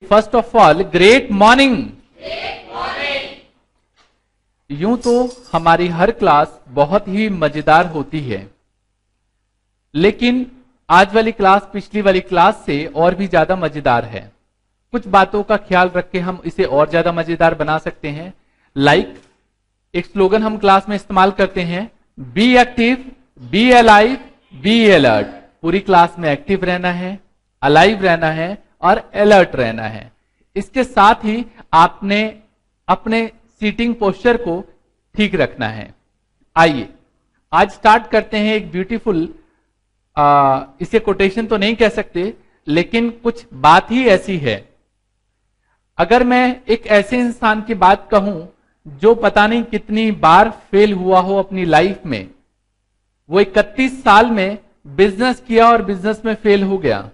First of all great morning. यूं तो हमारी हर क्लास बहुत ही मजेदार होती है, लेकिन आज वाली क्लास पिछली वाली क्लास से और भी ज्यादा मजेदार है। कुछ बातों का ख्याल रख के हम इसे और ज्यादा मजेदार बना सकते हैं। एक स्लोगन हम क्लास में इस्तेमाल करते हैं, be active, be alive, be alert. पूरी क्लास में एक्टिव रहना है, अलाइव रहना है और अलर्ट रहना है। इसके साथ ही आपने अपने सीटिंग पोस्चर को ठीक रखना है। आइए आज स्टार्ट करते हैं एक ब्यूटीफुल, इसे कोटेशन तो नहीं कह सकते, लेकिन कुछ बात ही ऐसी है। अगर मैं एक ऐसे इंसान की बात कहूं जो पता नहीं कितनी बार फेल हुआ हो अपनी लाइफ में, वो 31 साल में बिजनेस किया और बिजनेस में फेल हो गया।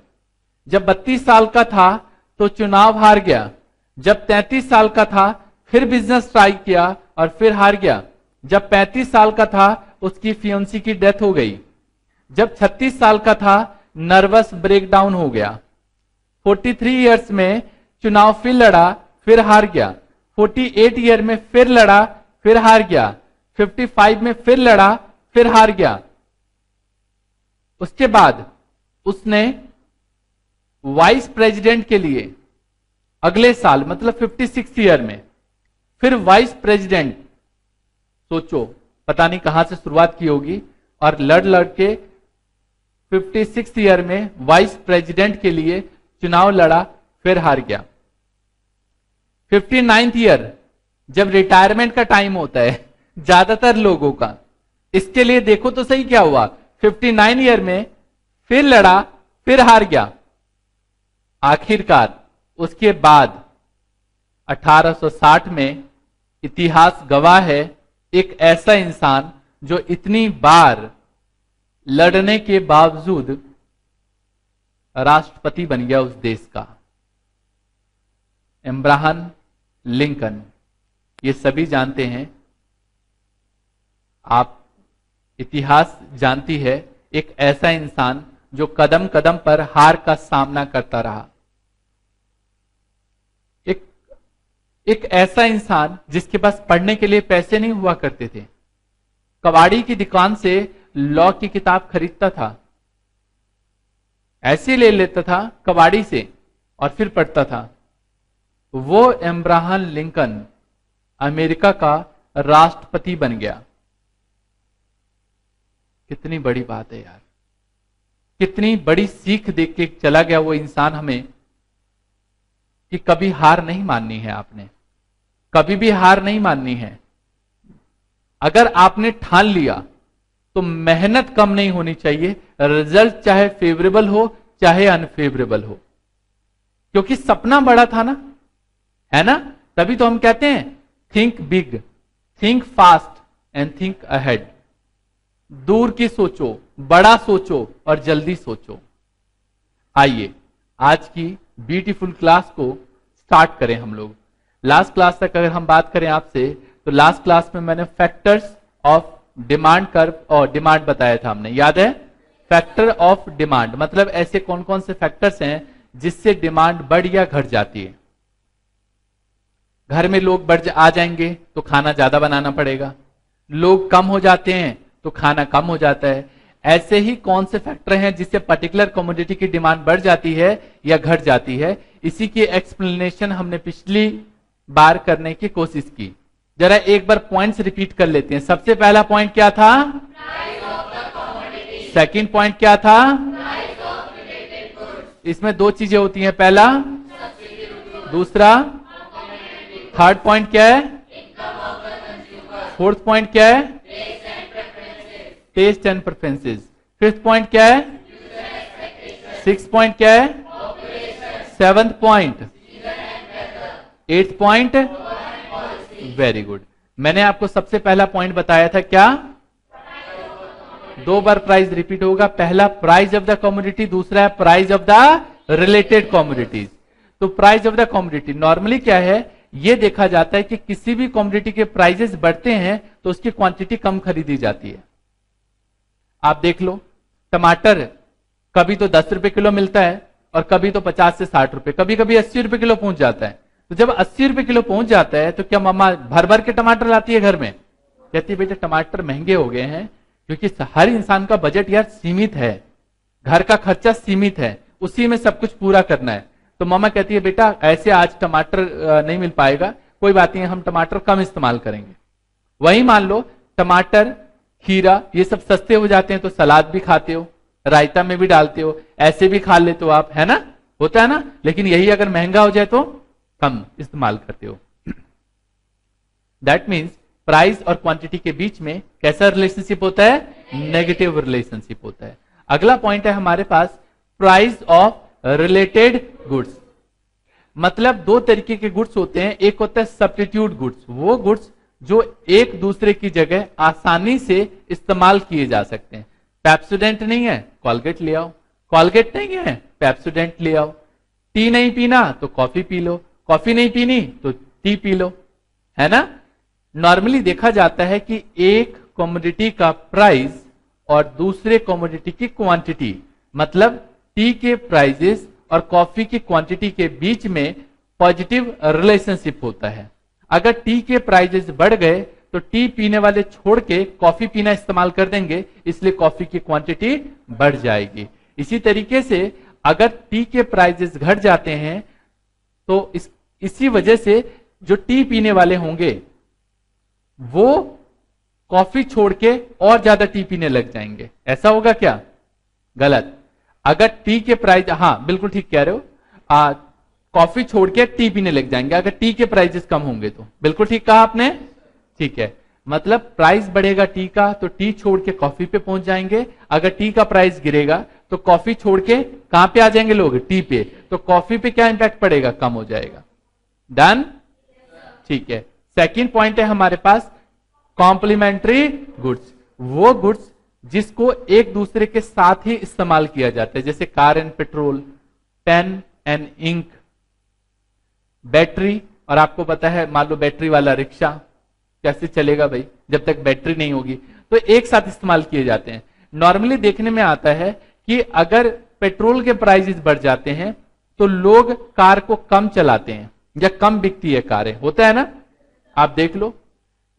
जब 32 साल का था तो चुनाव हार गया। जब 33 साल का था फिर बिजनेस ट्राई किया और फिर हार गया। जब 35 साल का था उसकी फियोंसी की डेथ हो गई। जब 36 साल का था नर्वस ब्रेकडाउन हो गया। 43 इयर्स में चुनाव फिर लड़ा, फिर हार गया। 48 ईयर में फिर लड़ा, फिर हार गया। 55 में फिर लड़ा, फिर हार गया। उसके बाद उसने वाइस प्रेसिडेंट के लिए अगले साल मतलब 56 ईयर में फिर वाइस प्रेसिडेंट, सोचो पता नहीं कहां से शुरुआत की होगी, और लड़ के 56 ईयर में वाइस प्रेसिडेंट के लिए चुनाव लड़ा, फिर हार गया। 59th ईयर जब रिटायरमेंट का टाइम होता है ज्यादातर लोगों का, इसके लिए देखो तो सही क्या हुआ। 59 ईयर में फिर लड़ा, फिर हार गया। आखिरकार उसके बाद 1860 में इतिहास गवाह है, एक ऐसा इंसान जो इतनी बार लड़ने के बावजूद राष्ट्रपति बन गया उस देश का, अब्राहम लिंकन। ये सभी जानते हैं, आप इतिहास जानती है, एक ऐसा इंसान जो कदम कदम पर हार का सामना करता रहा। एक ऐसा इंसान जिसके पास पढ़ने के लिए पैसे नहीं हुआ करते थे, कबाड़ी की दुकान से लॉ की किताब खरीदता था, ऐसे ले लेता था कबाड़ी से और फिर पढ़ता था। वो अब्राहम लिंकन अमेरिका का राष्ट्रपति बन गया। कितनी बड़ी बात है यार, कितनी बड़ी सीख देख के चला गया वो इंसान हमें, कि कभी हार नहीं माननी है। आपने कभी भी हार नहीं माननी है। अगर आपने ठान लिया तो मेहनत कम नहीं होनी चाहिए, रिजल्ट चाहे फेवरेबल हो चाहे अनफेवरेबल हो, क्योंकि सपना बड़ा था ना, है ना। तभी तो हम कहते हैं think big, think fast and think ahead. दूर की सोचो, बड़ा सोचो और जल्दी सोचो। आइए आज की ब्यूटीफुल क्लास को स्टार्ट करें हम लोग। लास्ट क्लास तक अगर हम बात करें आपसे, तो लास्ट क्लास में मैंने फैक्टर्स ऑफ डिमांड कर्व और डिमांड बताया था हमने, याद है। फैक्टर ऑफ डिमांड मतलब ऐसे कौन कौन से फैक्टर्स हैं जिससे डिमांड बढ़ या घट जाती है। घर में लोग आ जाएंगे तो खाना ज्यादा बनाना पड़ेगा, लोग कम हो जाते हैं तो खाना कम हो जाता है। ऐसे ही कौन से फैक्टर हैं जिससे पर्टिकुलर कमोडिटी की डिमांड बढ़ जाती है या घट जाती है। इसी की एक्सप्लेनेशन हमने पिछली बार करने की कोशिश की। जरा एक बार पॉइंट्स रिपीट कर लेते हैं। सबसे पहला पॉइंट क्या था? सेकंड पॉइंट क्या था? इसमें दो चीजें होती हैं, पहला दूसरा। थर्ड पॉइंट क्या है? फोर्थ पॉइंट क्या है? Test and preferences. Fifth point क्या है? सिक्स पॉइंट क्या है? Seventh point, eighth point. Very good. मैंने आपको सबसे पहला पॉइंट बताया था क्या? दो बार प्राइस रिपीट होगा। पहला प्राइस ऑफ द कमोडिटी, दूसरा है price of the related commodities. तो price of the commodity normally क्या है, यह देखा जाता है कि किसी भी कमोडिटी के प्राइजेस बढ़ते हैं तो उसकी क्वांटिटी कम खरीदी जाती है। आप देख लो, टमाटर कभी तो 10 रुपए किलो मिलता है और कभी तो 50 से 60 रुपए, कभी कभी 80 रुपए किलो पहुंच जाता है। तो जब 80 रुपए किलो पहुंच जाता है तो क्या मम्मा भर भर के टमाटर लाती है घर में? कहती है बेटा टमाटर महंगे हो गए हैं क्योंकि हर इंसान का बजट यार सीमित है, घर का खर्चा सीमित है, उसी में सब कुछ पूरा करना है। तो मम्मा कहती है बेटा ऐसे आज टमाटर नहीं मिल पाएगा, कोई बात नहीं, हम टमाटर कम इस्तेमाल करेंगे। वही मान लो टमाटर, खीरा ये सब सस्ते हो जाते हैं तो सलाद भी खाते हो, रायता में भी डालते हो, ऐसे भी खा लेते हो आप, है ना, होता है ना। लेकिन यही अगर महंगा हो जाए तो कम इस्तेमाल करते हो। दैट मीन्स प्राइस और क्वांटिटी के बीच में कैसा रिलेशनशिप होता है? नेगेटिव रिलेशनशिप होता है। अगला पॉइंट है हमारे पास प्राइस ऑफ रिलेटेड गुड्स। मतलब दो तरीके के गुड्स होते हैं, एक होता है सब्स्टिट्यूट गुड्स, वो गुड्स जो एक दूसरे की जगह आसानी से इस्तेमाल किए जा सकते हैं। पेप्सोडेंट नहीं है, कॉलगेट ले आओ, कॉलगेट नहीं है, पेप्सोडेंट ले आओ। टी नहीं पीना तो कॉफी पी लो, कॉफी नहीं पीनी तो टी पी लो, है ना। नॉर्मली देखा जाता है कि एक कमोडिटी का प्राइस और दूसरे कमोडिटी की क्वांटिटी, मतलब टी के प्राइजेस और कॉफी की क्वांटिटी के बीच में पॉजिटिव रिलेशनशिप होता है। अगर टी के प्राइजेस बढ़ गए तो टी पीने वाले छोड़ के कॉफी पीना इस्तेमाल कर देंगे, इसलिए कॉफी की क्वांटिटी बढ़ जाएगी। इसी तरीके से अगर टी के प्राइजेस घट जाते हैं तो इसी वजह से जो टी पीने वाले होंगे वो कॉफी छोड़ के और ज्यादा टी पीने लग जाएंगे। ऐसा होगा क्या? गलत। अगर टी के प्राइस, हाँ बिल्कुल ठीक कह रहे हो, कॉफी छोड़ के टी पीने लग जाएंगे अगर टी के प्राइसेस कम होंगे तो। बिल्कुल ठीक कहा आपने, ठीक है। मतलब प्राइस बढ़ेगा टी का तो टी छोड़ के कॉफी पे पहुंच जाएंगे, अगर टी का प्राइस गिरेगा तो कॉफी छोड़ के कहां पे आ जाएंगे लोग? टी पे। तो कॉफी पे क्या इंपैक्ट पड़ेगा? कम हो जाएगा। डन, ठीक है। सेकंड पॉइंट है हमारे पास कॉम्प्लीमेंट्री गुड्स, वो गुड्स जिसको एक दूसरे के साथ ही इस्तेमाल किया जाता है, जैसे car and petrol, pen and ink, battery. और आपको पता है मान लो बैटरी वाला रिक्शा कैसे चलेगा भाई जब तक बैटरी नहीं होगी, तो एक साथ इस्तेमाल किए जाते हैं। नॉर्मली देखने में आता है कि अगर पेट्रोल के प्राइसेस बढ़ जाते हैं तो लोग कार को कम चलाते हैं या कम बिकती है कारें, होता है ना। आप देख लो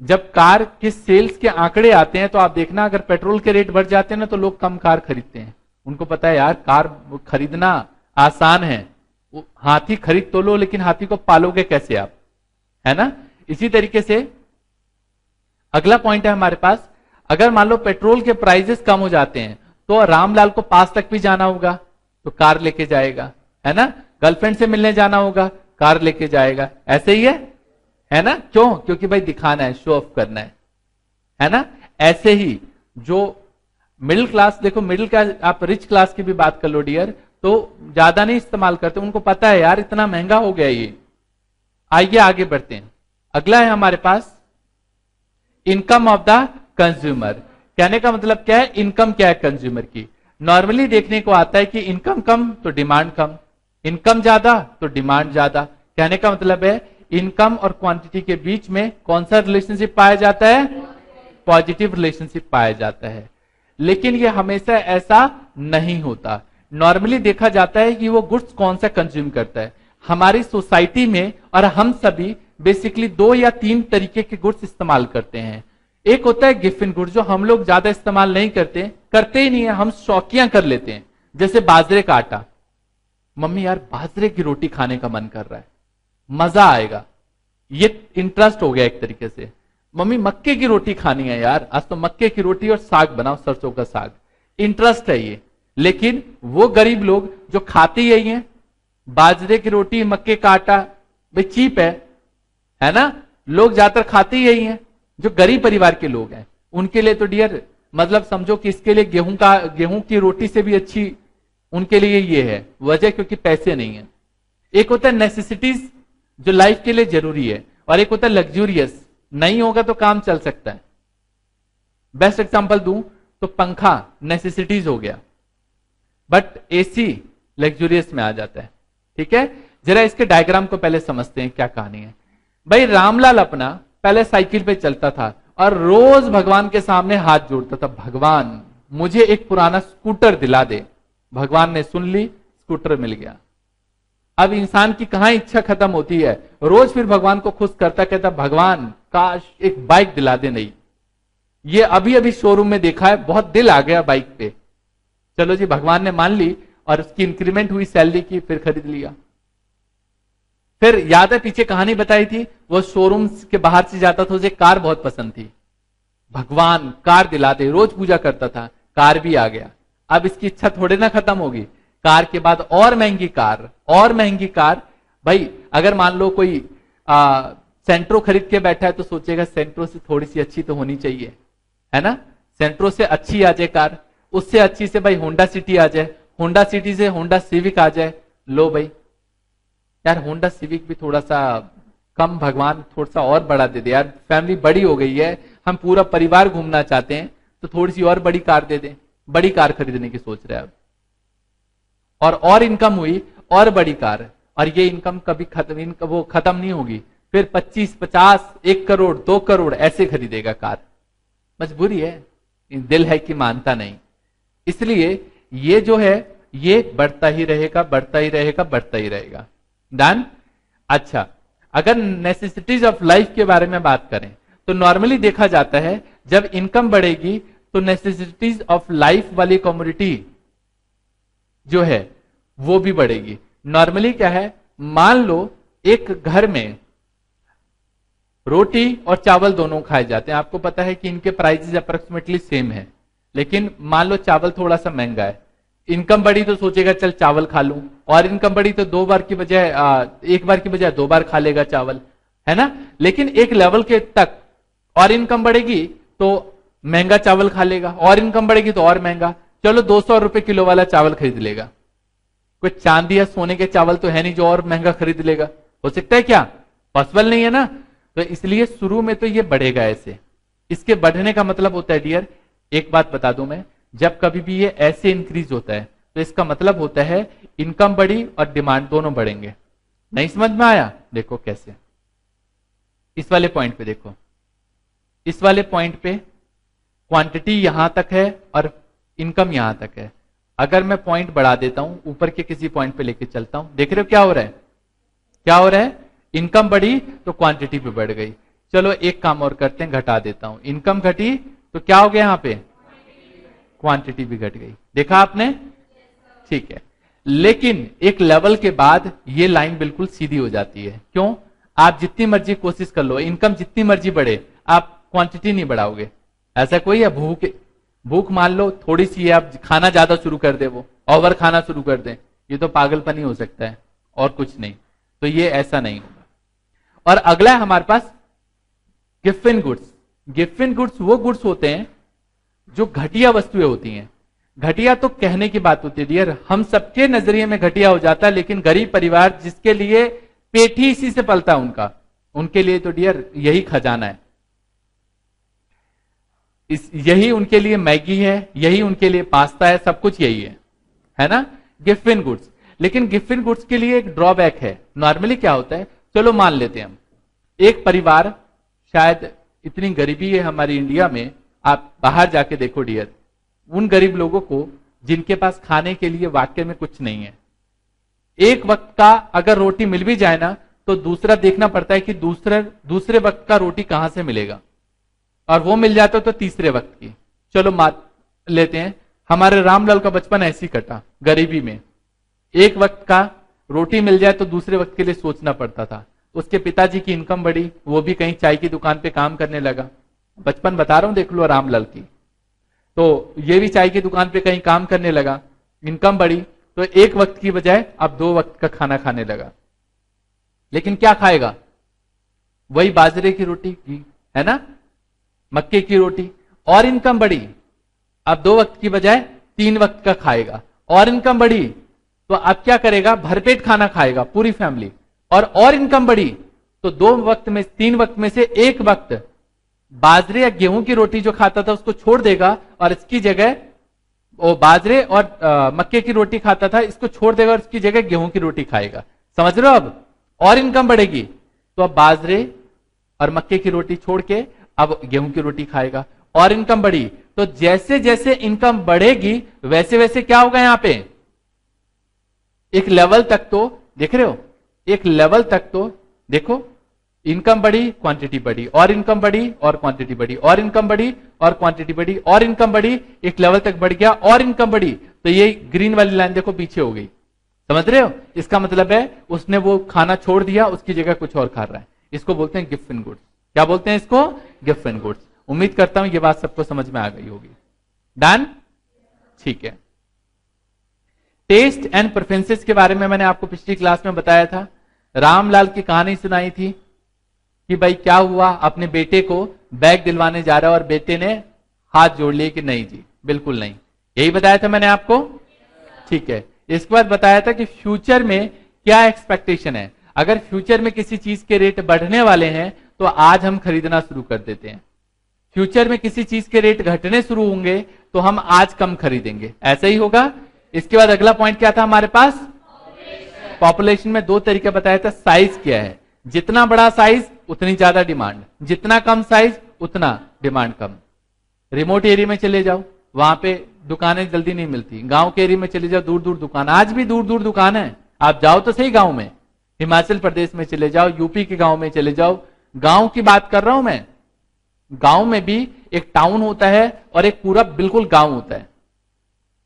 जब कार के सेल्स के आंकड़े आते हैं तो आप देखना अगर पेट्रोल के रेट बढ़ जाते हैं ना तो लोग कम कार खरीदते हैं। उनको पता है यार कार खरीदना आसान है, हाथी खरीद तो लो लेकिन हाथी को पालोगे कैसे आप, है ना। इसी तरीके से अगला पॉइंट है हमारे पास, अगर मान लो पेट्रोल के प्राइसेस कम हो जाते हैं तो रामलाल को पास तक भी जाना होगा तो कार लेके जाएगा, है ना। गर्लफ्रेंड से मिलने जाना होगा, कार लेके जाएगा। ऐसे ही है ना। क्यों? क्योंकि भाई दिखाना है, शो ऑफ करना है ना। ऐसे ही जो मिडिल क्लास, देखो मिडिल क्लास, आप रिच क्लास की भी बात कर लो डियर, तो ज्यादा नहीं इस्तेमाल करते, उनको पता है यार इतना महंगा हो गया ये। आइए आगे बढ़ते हैं। अगला है हमारे पास इनकम ऑफ द कंज्यूमर। कहने का मतलब क्या है? इनकम क्या है कंज्यूमर की? नॉर्मली देखने को आता है कि इनकम कम तो डिमांड कम, इनकम ज्यादा तो डिमांड ज्यादा। कहने का मतलब है इनकम और क्वांटिटी के बीच में कौन सा रिलेशनशिप पाया जाता है? पॉजिटिव रिलेशनशिप पाया जाता है। लेकिन ये हमेशा ऐसा नहीं होता। नॉर्मली देखा जाता है कि वो गुड्स कौन सा कंज्यूम करता है। हमारी सोसाइटी में और हम सभी बेसिकली 2 या 3 तरीके के गुड्स इस्तेमाल करते हैं। एक होता है गिफ्ट गुड्स जो हम लोग ज्यादा इस्तेमाल नहीं करते ही नहीं है, हम शौकियां कर लेते हैं। जैसे बाजरे का आटा, मम्मी यार बाजरे की रोटी खाने का मन कर रहा है, मजा आएगा, ये इंटरेस्ट हो गया एक तरीके से। मम्मी मक्के की रोटी खानी है यार, आज तो मक्के की रोटी और साग बनाओ, सरसों का साग, इंटरेस्ट है ये। लेकिन वो गरीब लोग जो खाते यही हैं, बाजरे की रोटी मक्के का आटा भाई चीप है ना, लोग ज्यादातर खाते यही हैं। जो गरीब परिवार के लोग हैं उनके लिए तो डियर मतलब समझो कि इसके लिए गेहूं की रोटी से भी अच्छी उनके लिए ये है वजह, क्योंकि पैसे नहीं है। एक होता है नेसेसिटीज जो लाइफ के लिए जरूरी है, और एक होता है लग्जूरियस, नहीं होगा तो काम चल सकता है। बेस्ट एग्जांपल दूं तो पंखा नेसेसिटीज हो गया, बट एसी लग्जूरियस में आ जाता है। ठीक है, जरा इसके डायग्राम को पहले समझते हैं क्या कहानी है। भाई रामलाल अपना पहले साइकिल पे चलता था और रोज भगवान के सामने हाथ जोड़ता था, भगवान मुझे एक पुराना स्कूटर दिला दे। भगवान ने सुन ली, स्कूटर मिल गया। अब इंसान की कहां इच्छा खत्म होती है, रोज फिर भगवान को खुश करता, कहता भगवान काश एक बाइक दिला दे। नहीं, ये अभी अभी शोरूम में देखा है, बहुत दिल आ गया बाइक पे, चलो जी भगवान ने मान ली और उसकी इंक्रीमेंट हुई सैलरी की, फिर खरीद लिया। फिर याद है पीछे कहानी बताई थी, वो शोरूम के बाहर से जाता था, उसे कार बहुत पसंद थी, भगवान कार दिला दे, रोज पूजा करता था, कार भी आ गया। अब इसकी इच्छा थोड़े ना खत्म होगी, कार के बाद और महंगी कार, और महंगी कार। भाई अगर मान लो कोई सेंट्रो खरीद के बैठा है तो सोचेगा सेंट्रो से थोड़ी सी अच्छी तो होनी चाहिए, है ना। सेंट्रो से अच्छी आ जाए कार, उससे अच्छी से भाई होंडा सिटी आ जाए, होंडा सिटी से होंडा सिविक आ जाए, लो भाई यार होंडा सिविक भी थोड़ा सा कम, भगवान थोड़ा सा और बड़ा दे दे यार, फैमिली बड़ी हो गई है, हम पूरा परिवार घूमना चाहते हैं, तो थोड़ी सी और बड़ी कार दे दें। बड़ी कार खरीदने की सोच रहे हैं अब, और इनकम हुई और बड़ी कार, और ये इनकम कभी वो खत्म नहीं होगी, फिर 25, 50, 1 करोड़ 2 करोड़ ऐसे खरीदेगा कार। मजबूरी है, दिल है कि मानता नहीं। इसलिए ये जो है ये बढ़ता ही रहेगा, बढ़ता ही रहेगा, बढ़ता ही रहेगा। डन। अच्छा, अगर नेसेसिटीज ऑफ लाइफ के बारे में बात करें तो नॉर्मली देखा जाता है जब इनकम बढ़ेगी तो नेसेसिटीज ऑफ लाइफ वाली कम्युनिटी जो है वो भी बढ़ेगी। नॉर्मली क्या है, मान लो एक घर में रोटी और चावल दोनों खाए जाते हैं, आपको पता है कि इनके प्राइसेस अप्रोक्सीमेटली सेम है, लेकिन मान लो चावल थोड़ा सा महंगा है, इनकम बढ़ी तो सोचेगा चल चावल खा लूं, और इनकम बढ़ी तो 2 बार की बजाय 1 बार की बजाय 2 बार खा लेगा चावल, है ना। लेकिन एक लेवल के तक और इनकम बढ़ेगी तो महंगा चावल खा लेगा, और इनकम बढ़ेगी तो और महंगा, चलो 200 रुपए किलो वाला चावल खरीद लेगा। कोई चांदी या सोने के चावल तो है नहीं जो और महंगा खरीद लेगा, हो सकता है क्या, पॉसिबल नहीं है ना। तो इसलिए शुरू में तो ये बढ़ेगा ऐसे। इसके बढ़ने का मतलब होता है डियर, एक बात बता दूं मैं, जब कभी भी ये ऐसे इंक्रीज होता है तो इसका मतलब होता है इनकम बढ़ी और डिमांड दोनों बढ़ेंगे। नहीं समझ में आया, देखो कैसे, इस वाले पॉइंट पे देखो, इस वाले पॉइंट पे क्वांटिटी यहां तक है और इनकम यहां तक है। अगर मैं पॉइंट बढ़ा देता हूं, ऊपर के किसी पॉइंट पे लेके चलता हूं, देख रहे हो क्या हो रहा है, क्या हो रहा है, इनकम बढ़ी तो क्वांटिटी भी बढ़ गई। चलो एक काम और करते हैं, घटा देता हूं, इनकम घटी तो क्या हो गया यहां पे, क्वांटिटी भी घट गई। देखा आपने, ठीक है। लेकिन एक लेवल के बाद ये लाइन बिल्कुल सीधी हो जाती है। क्यों, आप जितनी मर्जी कोशिश कर लो, इनकम जितनी मर्जी बढ़े, आप क्वांटिटी नहीं बढ़ाओगे। ऐसा कोई है, भूख मान लो थोड़ी सी है, आप खाना ज्यादा शुरू कर दे, वो ओवर खाना शुरू कर दे, ये तो पागलपन ही हो सकता है और कुछ नहीं। तो ये ऐसा नहीं होगा। और अगला है हमारे पास गिफ्ट गुड्स। गिफ्ट गुड्स वो गुड्स होते हैं जो घटिया वस्तुएं होती हैं। घटिया तो कहने की बात होती है डियर, हम सबके नजरिए में घटिया हो जाता है, लेकिन गरीब परिवार जिसके लिए पेट ही इसी से पलता है उनके लिए तो डियर यही खजाना है। यही उनके लिए मैगी है, यही उनके लिए पास्ता है, सब कुछ यही है ना, गिफ्ट गुड्स। लेकिन गिफ्ट गुड्स के लिए एक ड्रॉबैक है। नॉर्मली क्या होता है, चलो मान लेते हैं हम, एक परिवार, शायद इतनी गरीबी है हमारी इंडिया में, आप बाहर जाके देखो डियर, उन गरीब लोगों को जिनके पास खाने के लिए वाकई में कुछ नहीं है, एक वक्त का अगर रोटी मिल भी जाए ना तो दूसरा देखना पड़ता है कि दूसरे वक्त का रोटी कहां से मिलेगा, और वो मिल जाता तो तीसरे वक्त की। चलो मान लेते हैं हमारे रामलाल का बचपन ऐसे ही कटा, गरीबी में, एक वक्त का रोटी मिल जाए तो दूसरे वक्त के लिए सोचना पड़ता था। उसके पिताजी की इनकम बढ़ी, वो भी कहीं चाय की दुकान पे काम करने लगा, बचपन बता रहा हूं, देख लो रामलाल की, तो ये भी चाय की दुकान पे कहीं काम करने लगा, इनकम बढ़ी, तो एक वक्त की बजाय अब 2 वक्त का खाना खाने लगा। लेकिन क्या खाएगा, वही बाजरे की रोटी की, है ना, मक्के की रोटी, और इनकम बढ़ी, अब 2 वक्त की बजाय 3 वक्त का खाएगा, और इनकम बढ़ी तो अब क्या करेगा, भरपेट खाना खाएगा पूरी फैमिली, और इनकम बढ़ी तो 2 वक्त में 3 वक्त में से 1 वक्त बाजरे या गेहूं की रोटी जो खाता था उसको छोड़ देगा, और इसकी जगह वो बाजरे और मक्के की रोटी खाता था, इसको छोड़ देगा और इसकी जगह गेहूं की रोटी खाएगा। समझ रहे हो अब, और इनकम बढ़ेगी तो अब बाजरे और मक्के की रोटी छोड़ के अब गेहूं की रोटी खाएगा, और इनकम बढ़ी। तो जैसे जैसे इनकम बढ़ेगी वैसे वैसे क्या होगा, यहां पे एक लेवल तक तो देख रहे हो, एक लेवल तक तो देखो, इनकम बढ़ी, क्वांटिटी बढ़ी, और इनकम बढ़ी और क्वांटिटी बढ़ी, और इनकम बढ़ी और क्वांटिटी बढ़ी, और इनकम बढ़ी, एक लेवल तक बढ़ गया और इनकम बढ़ी, तो ये ग्रीन वाली लाइन देखो पीछे हो गई। समझ रहे हो? इसका मतलब है उसने वो खाना छोड़ दिया, उसकी जगह कुछ और खा रहा है। इसको बोलते हैं गिफ्ट एंड गुड्स। क्या बोलते हैं इसको? Gift and goods. उम्मीद करता हूं ये बात सबको समझ में आ गई होगी। डन? ठीक है। टेस्ट एंड प्रेफरेंसेस के बारे में मैंने आपको पिछली क्लास में बताया था। रामलाल की कहानी सुनाई थी कि भाई क्या हुआ, अपने बेटे को बैग दिलवाने जा रहा है और बेटे ने हाथ जोड़ लिए कि नहीं जी, बिल्कुल नहीं। यही बताया था मैंने आपको? ठीक है। इसके बाद बताया था कि फ्यूचर में क्या एक्सपेक्टेशन है। अगर फ्यूचर में किसी चीज के रेट बढ़ने वाले हैं तो आज हम खरीदना शुरू कर देते हैं। फ्यूचर में किसी चीज के रेट घटने शुरू होंगे तो हम आज कम खरीदेंगे। ऐसा ही होगा। इसके बाद अगला पॉइंट क्या था हमारे पास? पॉपुलेशन में दो तरीका बताया था। साइज क्या है? जितना बड़ा साइज उतनी ज्यादा डिमांड, जितना कम साइज उतना डिमांड कम। रिमोट एरिया में चले जाओ, वहां पे दुकानें जल्दी नहीं मिलती। गांव के एरिया में चले जाओ, दूर दूर दुकान, आज भी दूर दूर दुकान है। आप जाओ तो सही गांव में, हिमाचल प्रदेश में चले जाओ, यूपी के गांव में चले जाओ। गांव की बात कर रहा हूं मैं। गांव में भी एक टाउन होता है और एक पूरा बिल्कुल गांव होता है।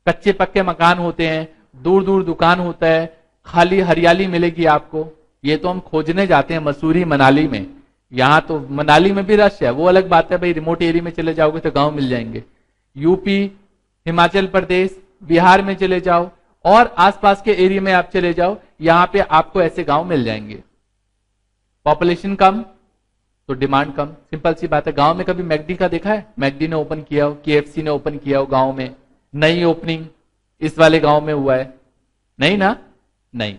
कच्चे पक्के मकान होते हैं, दूर दूर दुकान होता है, खाली हरियाली मिलेगी आपको। ये तो हम खोजने जाते हैं मसूरी मनाली में। यहां तो मनाली में भी रश है, वो अलग बात है भाई। रिमोट एरिया में चले जाओगे तो गांव मिल जाएंगे। यूपी, हिमाचल प्रदेश, बिहार में चले जाओ और आसपास के एरिया में आप चले जाओ, यहां पे आपको ऐसे गांव मिल जाएंगे। पॉपुलेशन कम तो डिमांड कम। सिंपल सी बात है। गांव में कभी मैकडी का देखा है? मैकडी ने ओपन किया हो, केएफसी ने ओपन किया हो गांव में? नई ओपनिंग इस वाले गांव में हुआ है? नहीं ना? नहीं।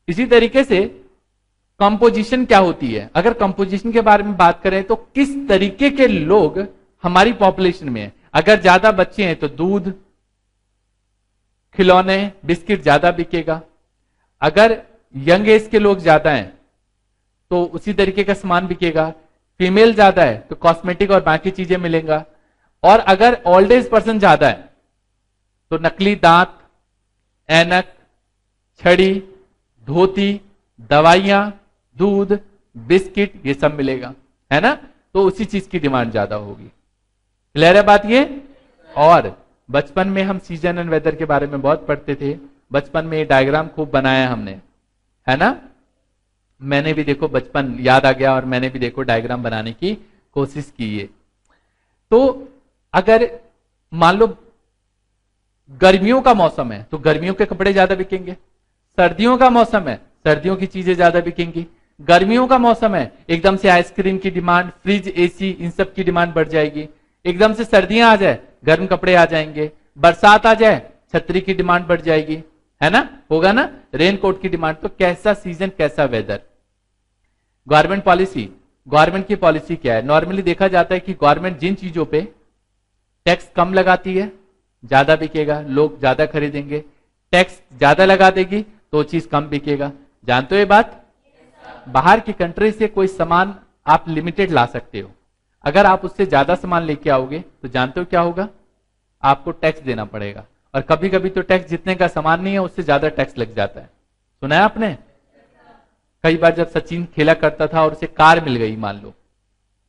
इसी तरीके से कंपोजिशन क्या होती है? अगर कंपोजिशन के बारे में बात करें तो किस तरीके के लोग हमारी पॉपुलेशन में है। अगर ज्यादा बच्चे हैं तो दूध, खिलौने, बिस्किट ज्यादा बिकेगा। अगर यंग एज के लोग ज्यादा हैं तो उसी तरीके का सामान बिकेगा। फीमेल ज्यादा है तो कॉस्मेटिक और बाकी चीजें मिलेगा। और अगर ओल्ड एज पर्सन ज्यादा है तो नकली दांत, ऐनक, छड़ी, धोती, दवाइयां, दूध, बिस्किट, ये सब मिलेगा, है ना? तो उसी चीज की डिमांड ज्यादा होगी। क्लियर है बात ये? और बचपन में हम सीजन एंड वेदर के बारे में बहुत पढ़ते थे। बचपन में ये डायग्राम खूब बनाया हमने, है ना? मैंने भी देखो बचपन याद आ गया और मैंने भी देखो डायग्राम बनाने की कोशिश की है। तो अगर मान लो गर्मियों का मौसम है तो गर्मियों के कपड़े ज्यादा बिकेंगे। सर्दियों का मौसम है, सर्दियों की चीजें ज्यादा बिकेंगी। गर्मियों का मौसम है, एकदम से आइसक्रीम की डिमांड, फ्रिज, एसी, इन सब की डिमांड बढ़ जाएगी। एकदम से सर्दियां आ जाए, गर्म कपड़े आ जाएंगे। बरसात आ जाए, छतरी की डिमांड बढ़ जाएगी, है ना? होगा ना? रेनकोट की डिमांड। तो कैसा सीजन, कैसा वेदर। गवर्नमेंट पॉलिसी, गवर्नमेंट की पॉलिसी क्या है? नॉर्मली देखा जाता है कि गवर्नमेंट जिन चीजों पे टैक्स कम लगाती है ज्यादा बिकेगा, लोग ज्यादा खरीदेंगे। टैक्स ज्यादा लगा देगी तो चीज कम बिकेगा। जानते हो ये बात? बाहर की कंट्री से कोई सामान आप लिमिटेड ला सकते हो। अगर आप उससे ज्यादा सामान लेके आओगे तो जानते हो क्या होगा? आपको टैक्स देना पड़ेगा। और कभी कभी तो टैक्स जितने का सामान नहीं है उससे ज्यादा टैक्स लग जाता है। सुना है आपने? कई बार जब सचिन खेला करता था और उसे कार मिल गई मान लो,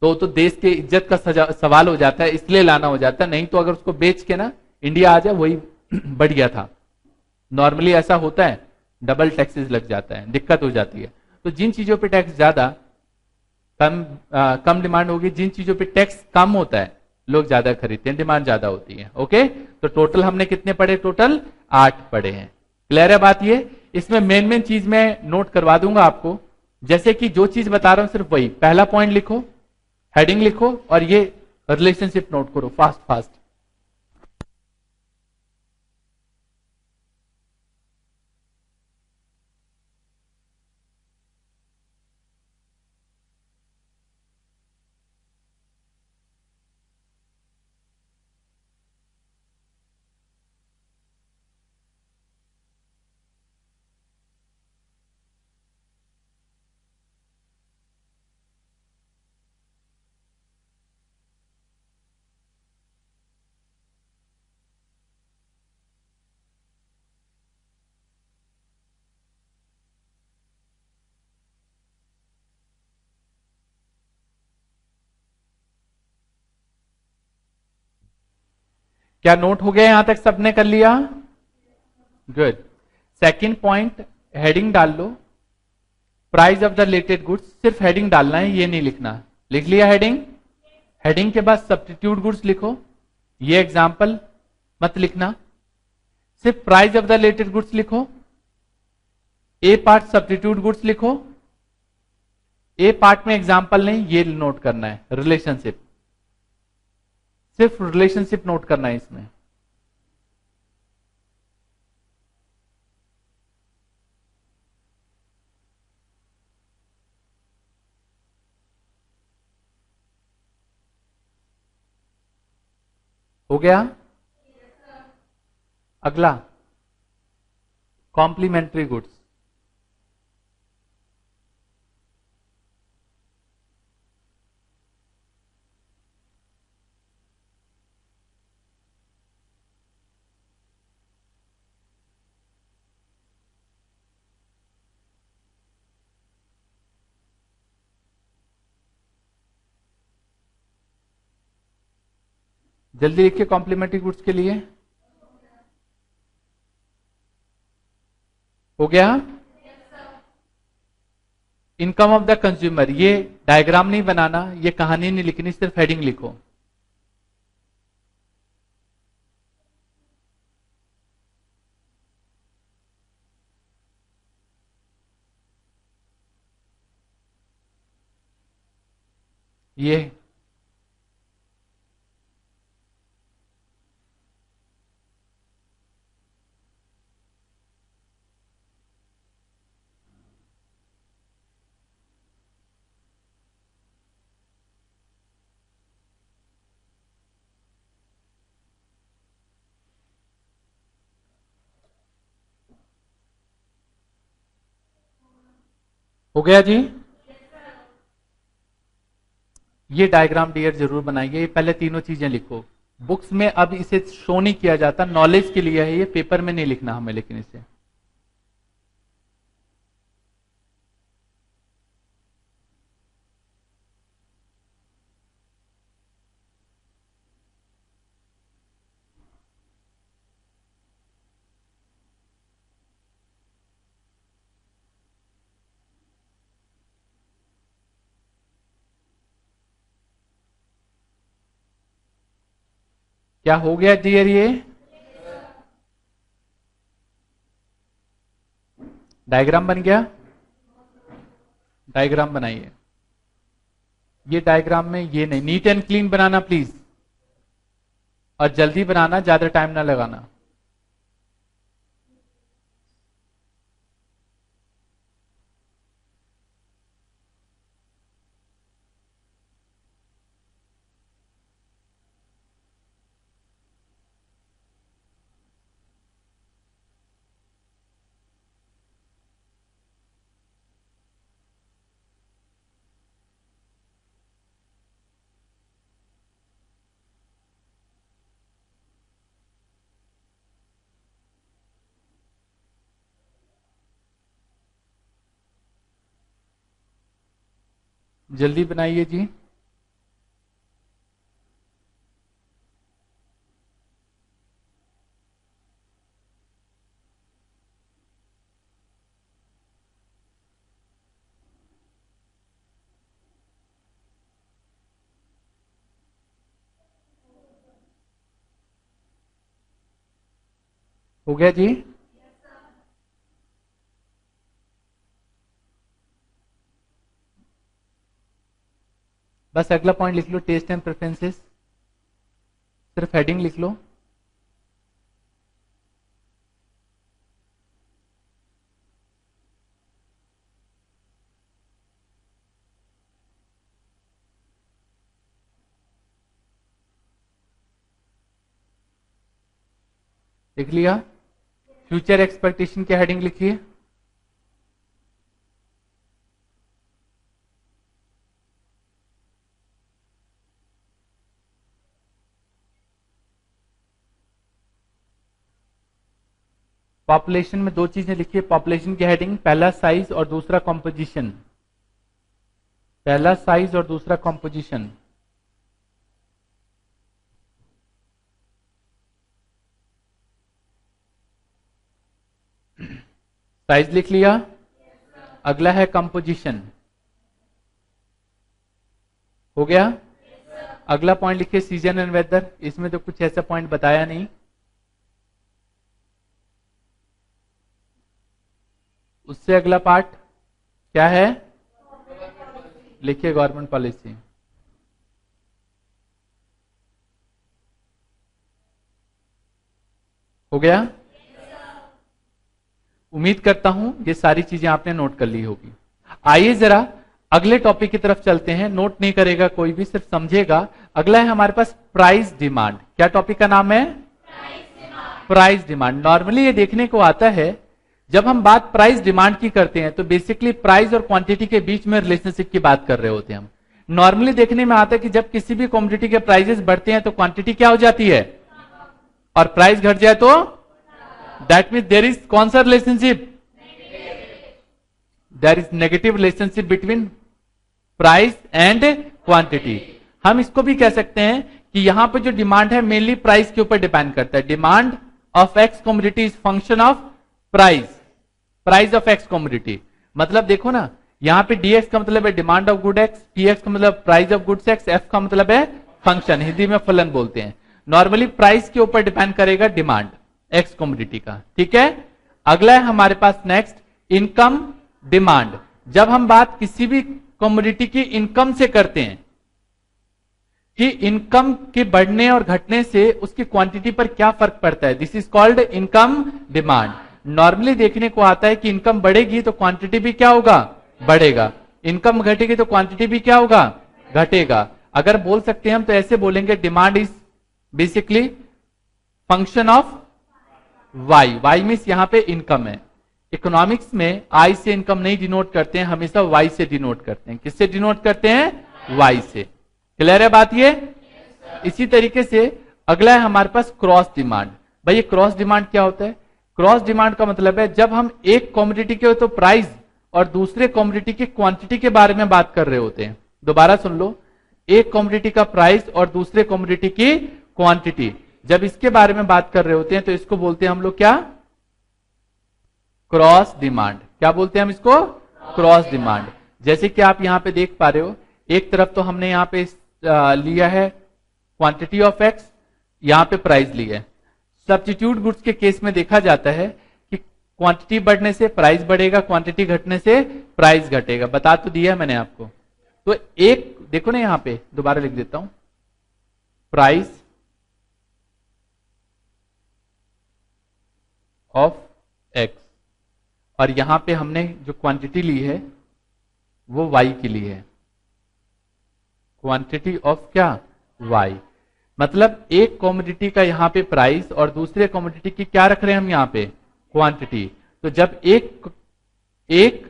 तो देश के इज्जत का सवाल हो जाता है, इसलिए लाना हो जाता है। नहीं तो अगर उसको बेच के ना इंडिया आ जाए वही बढ़िया था। नॉर्मली ऐसा होता है, डबल टैक्सेस लग जाता है, दिक्कत हो जाती है। तो जिन चीजों पे टैक्स ज्यादा, कम डिमांड होगी। जिन चीजों पे टैक्स कम होता है लोग ज्यादा खरीदते हैं, डिमांड ज्यादा होती है। ओके, तो टोटल हमने कितने पढ़े? टोटल 8 पढ़े हैं। क्लियर है बात ये? इसमें मेन मेन चीज मैं नोट करवा दूंगा आपको। जैसे कि जो चीज बता रहा हूं सिर्फ वही, पहला पॉइंट लिखो, हेडिंग लिखो और ये रिलेशनशिप नोट करो फास्ट फास्ट। क्या नोट हो गया यहां तक सबने कर लिया? गुड। सेकंड पॉइंट, हेडिंग डाल लो, price of the related goods, सिर्फ हेडिंग डालना है, ये नहीं लिखना। लिख लिया हेडिंग? हेडिंग के बाद सब्स्टिट्यूट गुड्स लिखो, ये एग्जाम्पल मत लिखना, सिर्फ price of the related goods लिखो। ए पार्ट सब्स्टिट्यूट गुड्स लिखो, ए पार्ट में एग्जाम्पल नहीं, ये नोट करना है रिलेशनशिप, सिर्फ रिलेशनशिप नोट करना है इसमें। हो गया? अगला कॉम्प्लीमेंट्री गुड्स। जल्दी लिखिए कॉम्प्लीमेंट्री गुड्स के लिए। हो गया? इनकम ऑफ द कंज्यूमर, ये डायग्राम नहीं बनाना, ये कहानी नहीं लिखनी, सिर्फ हेडिंग लिखो। ये हो गया जी? ये डायग्राम डियर जरूर बनाइए, ये पहले तीनों चीजें लिखो। बुक्स में अब इसे शो नहीं किया जाता, नॉलेज के लिए है ये, पेपर में नहीं लिखना हमें, लेकिन इसे क्या हो गया डियर? ये डायग्राम बन गया? डायग्राम बनाइए। ये डायग्राम में ये नहीं, neat and clean banana please, और जल्दी बनाना, ज्यादा टाइम ना लगाना। जल्दी बनाइए जी। हो गया जी? बस अगला पॉइंट लिख लो, टेस्ट एंड प्रेफरेंसेस, सिर्फ हेडिंग लिख लो। लिख लिया? फ्यूचर एक्सपेक्टेशन की हेडिंग लिखिए। पॉपुलेशन में दो चीजें लिखिए, पॉपुलेशन की हेडिंग, पहला साइज और दूसरा कॉम्पोजिशन। पहला साइज और दूसरा कॉम्पोजिशन। प्राइस लिख लिया। अगला है कंपोजिशन, हो गया। अगला पॉइंट लिखिए सीजन एंड वेदर, इसमें तो कुछ ऐसा पॉइंट बताया नहीं। उससे अगला पार्ट क्या है, लिखिए गवर्नमेंट पॉलिसी। हो गया। उम्मीद करता हूं ये सारी चीजें आपने नोट कर ली होगी। आइए जरा अगले टॉपिक की तरफ चलते हैं। नोट नहीं करेगा कोई भी, सिर्फ समझेगा। अगला है हमारे पास प्राइस डिमांड। क्या टॉपिक का नाम है, प्राइस डिमांड। नॉर्मली ये देखने को आता है जब हम बात प्राइस डिमांड की करते हैं तो बेसिकली प्राइस और क्वांटिटी के बीच में रिलेशनशिप की बात कर रहे होते हैं हम। नॉर्मली देखने में आता है कि जब किसी भी कमोडिटी के प्राइसेस बढ़ते हैं तो क्वांटिटी क्या हो जाती है, और प्राइस घट जाए तो दैट मीन्स देयर इज कौन सा relationship, there is negative relationship between price and quantity. हम इसको भी कह सकते हैं कि यहां पर जो डिमांड है मेनली प्राइस के ऊपर डिपेंड करता है। Demand of x commodity is function of price, price of x commodity. मतलब देखो ना, यहां पे dx का मतलब है demand of good x, px का मतलब price of goods x, f का मतलब है फंक्शन, हिंदी में फलन बोलते हैं। नॉर्मली प्राइस के ऊपर डिपेंड करेगा डिमांड एक्स कमोडिटी का, ठीक है। अगला है हमारे पास नेक्स्ट इनकम डिमांड। जब हम बात किसी भी कमोडिटी की इनकम से करते हैं कि इनकम के बढ़ने और घटने से उसकी क्वांटिटी पर क्या फर्क पड़ता है, this is called income demand. Normally देखने को आता है कि इनकम बढ़ेगी तो क्वांटिटी भी क्या होगा, बढ़ेगा। इनकम घटेगी तो क्वांटिटी भी क्या होगा, घटेगा। अगर बोल सकते हैं हम तो ऐसे बोलेंगे demand is basically function of Y. Y means यहां पे इनकम है। इकोनॉमिक्स में आई से इनकम नहीं डिनोट करते हैं, हमेशा वाई से डिनोट करते हैं। किससे डिनोट करते हैं, वाई से। क्लियर है बात ये। इसी तरीके से अगला है हमारे पास क्रॉस डिमांड। भाई ये क्रॉस डिमांड क्या होता है, क्रॉस डिमांड का मतलब है जब हम एक कमोडिटी के तो प्राइस और दूसरे कमोडिटी की क्वांटिटी के बारे में बात कर रहे होते हैं। दोबारा सुन लो, एक कमोडिटी का प्राइस और दूसरे कमोडिटी की क्वांटिटी, जब इसके बारे में बात कर रहे होते हैं तो इसको बोलते हैं हम लोग क्या, क्रॉस डिमांड। क्या बोलते हैं हम इसको, क्रॉस डिमांड। जैसे कि आप यहां पे देख पा रहे हो, एक तरफ तो हमने यहां पे लिया है क्वांटिटी ऑफ एक्स, यहां पे प्राइस लिया है। सब्स्टिट्यूट गुड्स के केस में देखा जाता है कि क्वांटिटी बढ़ने से प्राइस बढ़ेगा, क्वांटिटी घटने से प्राइस घटेगा। बता तो दिया है मैंने आपको। तो एक देखो ना, यहां पे दोबारा लिख देता हूं, प्राइस ऑफ एक्स, और यहां पे हमने जो क्वांटिटी ली है वो वाई की ली है। क्वांटिटी ऑफ क्या, वाई। मतलब एक कमोडिटी का यहां पे प्राइस और दूसरे कमोडिटी की क्या रख रहे हैं हम यहां पे, क्वांटिटी। तो जब एक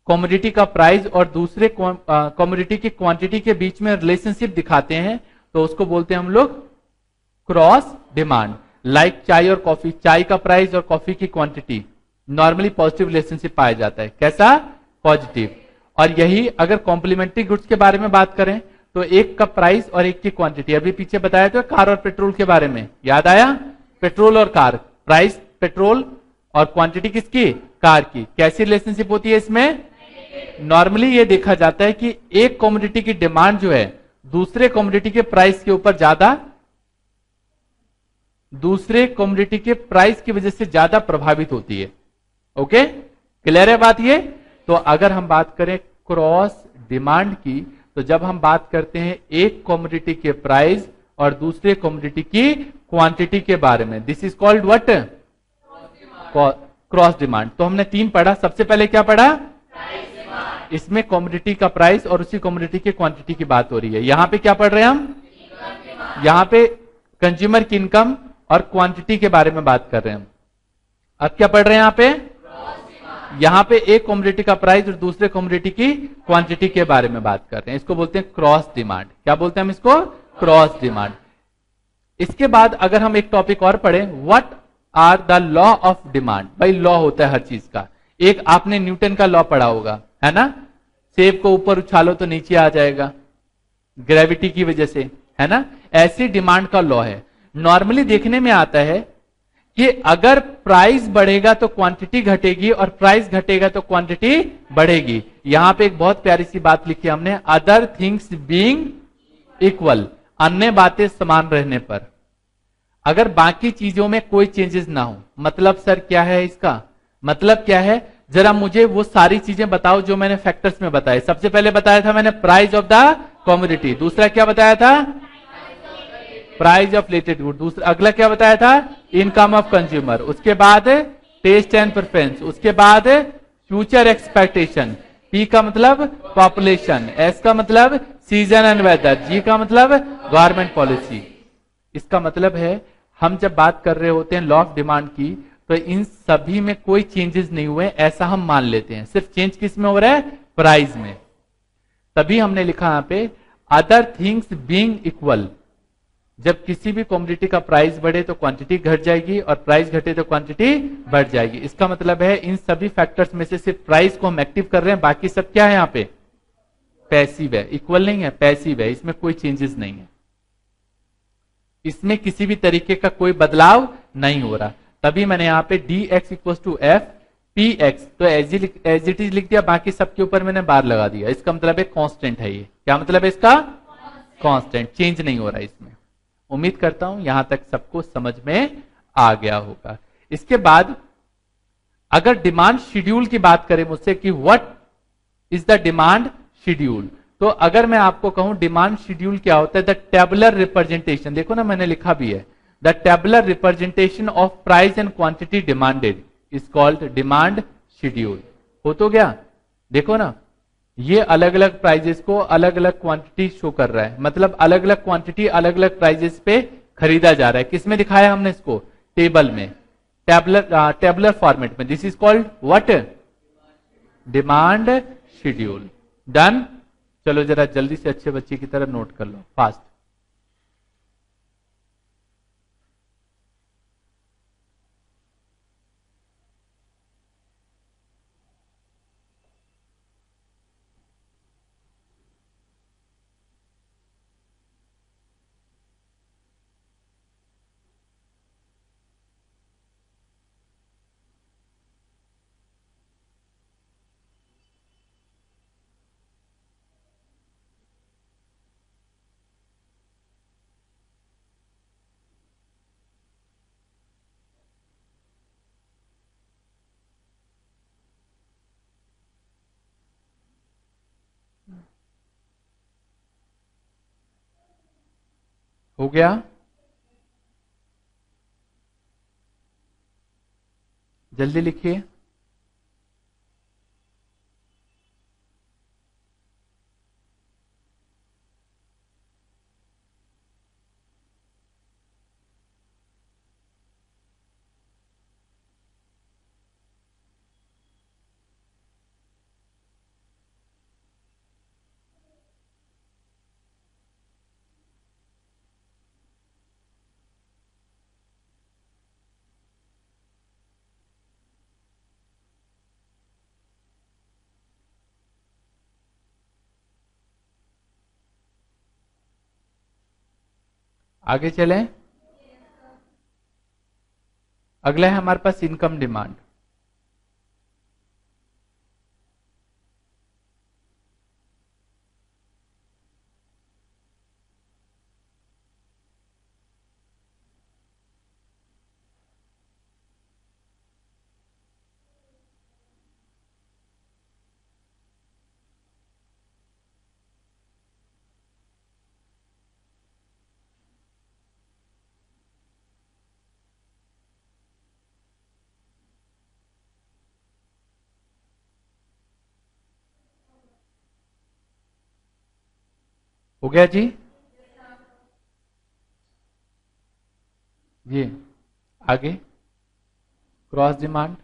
कमोडिटी का प्राइस और दूसरे कमोडिटी की क्वांटिटी के बीच में रिलेशनशिप दिखाते हैं तो उसको बोलते हैं हम लोग क्रॉस डिमांड। लाइक चाय और कॉफी, चाय का प्राइस और कॉफी की क्वांटिटी, नॉर्मली पॉजिटिव रिलेशनशिप पाया जाता है। कैसा, पॉजिटिव। और यही अगर कॉम्प्लीमेंट्री गुड्स के बारे में बात करें तो एक का प्राइस और एक की क्वांटिटी, अभी पीछे बताया तो कार और पेट्रोल के बारे में, याद आया, पेट्रोल और कार, प्राइस पेट्रोल और क्वांटिटी किसकी, कार की। कैसी रिलेशनशिप होती है इसमें, नॉर्मली ये देखा जाता है कि एक कमोडिटी की डिमांड जो है दूसरे कमोडिटी के प्राइस के ऊपर ज्यादा, दूसरे कमोडिटी के प्राइस की वजह से ज्यादा प्रभावित होती है। ओके, क्लियर है बात ये। तो अगर हम बात करें क्रॉस डिमांड की, तो जब हम बात करते हैं एक कमोडिटी के प्राइस और दूसरे कमोडिटी की क्वांटिटी के बारे में, this is called what, cross demand. तो हमने तीन पढ़ा। सबसे पहले क्या पढ़ा, इसमें कमोडिटी का प्राइस और उसी कमोडिटी की क्वांटिटी की बात हो रही है। यहां पे क्या पढ़ रहे हैं हम, यहां पे कंज्यूमर की इनकम और क्वांटिटी के बारे में बात कर रहे हैं हम। अब क्या पढ़ रहे हैं यहां पे एक कमोडिटी का प्राइस और दूसरे कमोडिटी की क्वांटिटी के बारे में बात कर रहे हैं। इसको बोलते हैं क्रॉस डिमांड। क्या बोलते हैं हम इसको, क्रॉस डिमांड। इसके बाद अगर हम एक टॉपिक और पढ़ें, what are the law of demand. भाई लॉ होता है हर चीज का। एक आपने न्यूटन का लॉ पढ़ा होगा, है ना, सेब को ऊपर उछालो तो नीचे आ जाएगा, ग्रेविटी की वजह से, है ना। ऐसी डिमांड का लॉ है। नॉर्मली देखने में आता है कि अगर प्राइस बढ़ेगा तो क्वांटिटी घटेगी और प्राइस घटेगा तो क्वांटिटी बढ़ेगी। यहां पे एक बहुत प्यारी सी बात लिखी है हमने, अदर थिंग्स बीइंग इक्वल, अन्य बातें समान रहने पर, अगर बाकी चीजों में कोई चेंजेस ना हो। मतलब सर क्या है इसका मतलब क्या है, जरा मुझे वो सारी चीजें बताओ जो मैंने फैक्टर्स में बताए। सबसे पहले बताया था मैंने प्राइस ऑफ द कमोडिटी, दूसरा क्या बताया था प्राइस ऑफ रिलेटेड गुड, दूसरा अगला क्या बताया था इनकम ऑफ कंज्यूमर, उसके बाद टेस्ट एंड प्रेफरेंस, उसके बाद फ्यूचर एक्सपेक्टेशन, पी का मतलब पॉपुलेशन, एस का मतलब सीजन एंड वेदर, जी का मतलब गवर्नमेंट पॉलिसी। इसका मतलब है हम जब बात कर रहे होते हैं लॉ ऑफ डिमांड की, तो इन सभी में कोई चेंजेस नहीं हुए ऐसा हम मान लेते हैं, सिर्फ चेंज किस में हो रहा है प्राइस में। तभी हमने लिखा यहां पे अदर थिंग्स बीइंग इक्वल, जब किसी भी कमोडिटी का प्राइस बढ़े तो क्वांटिटी घट जाएगी और प्राइस घटे तो क्वांटिटी बढ़ जाएगी। इसका मतलब है इन सभी फैक्टर्स में से सिर्फ प्राइस को हम एक्टिव कर रहे हैं, बाकी सब क्या है यहां पे पैसिव है, इक्वल नहीं है, पैसिव है, इसमें कोई चेंजेस नहीं है, इसमें किसी भी तरीके का कोई बदलाव नहीं हो रहा। तभी मैंने यहां पे D X equal to F P X, तो एज इट इज लिख दिया, बाकी सबके ऊपर मैंने बार लगा दिया। इसका मतलब है कांस्टेंट है, ये क्या मतलब है इसका कांस्टेंट, चेंज नहीं हो रहा है इसमें। उम्मीद करता हूं यहां तक सबको समझ में आ गया होगा। इसके बाद अगर डिमांड शेड्यूल की बात करें मुझसे कि what is the demand schedule, तो अगर मैं आपको कहूं डिमांड शेड्यूल क्या होता है, द टेबुलर रिप्रेजेंटेशन, देखो ना मैंने लिखा भी है, the tabular representation of price and quantity demanded is called demand schedule. हो तो गया, देखो ना ये अलग अलग प्राइजेस को अलग अलग क्वांटिटी शो कर रहा है, मतलब अलग अलग क्वांटिटी अलग अलग प्राइजेस पे खरीदा जा रहा है। किसमें दिखाया हमने इसको टेबल में, टेबुलर फॉर्मेट में। This is called what demand schedule. Done, चलो जरा जल्दी से अच्छे बच्चे की तरह नोट कर लो फास्ट। हो गया, जल्दी लिखिए। आगे चलें, अगला है हमारे पास इनकम डिमांड। हो गया जी, ये आगे क्रॉस डिमांड।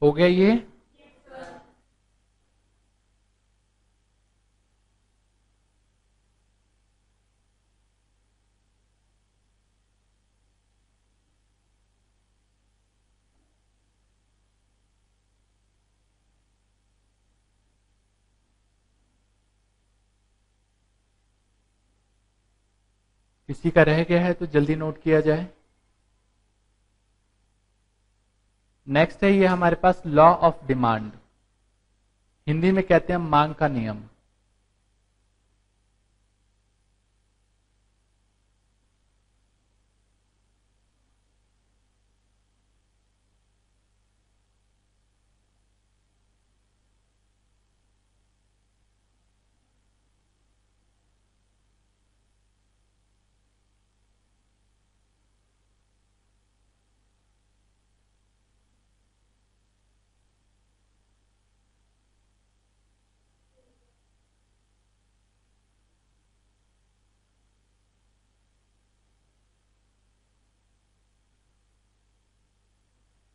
हो गया ये? किसी का रह गया है तो जल्दी नोट किया जाए। नेक्स्ट है ये हमारे पास लॉ ऑफ डिमांड, हिंदी में कहते हैं मांग का नियम।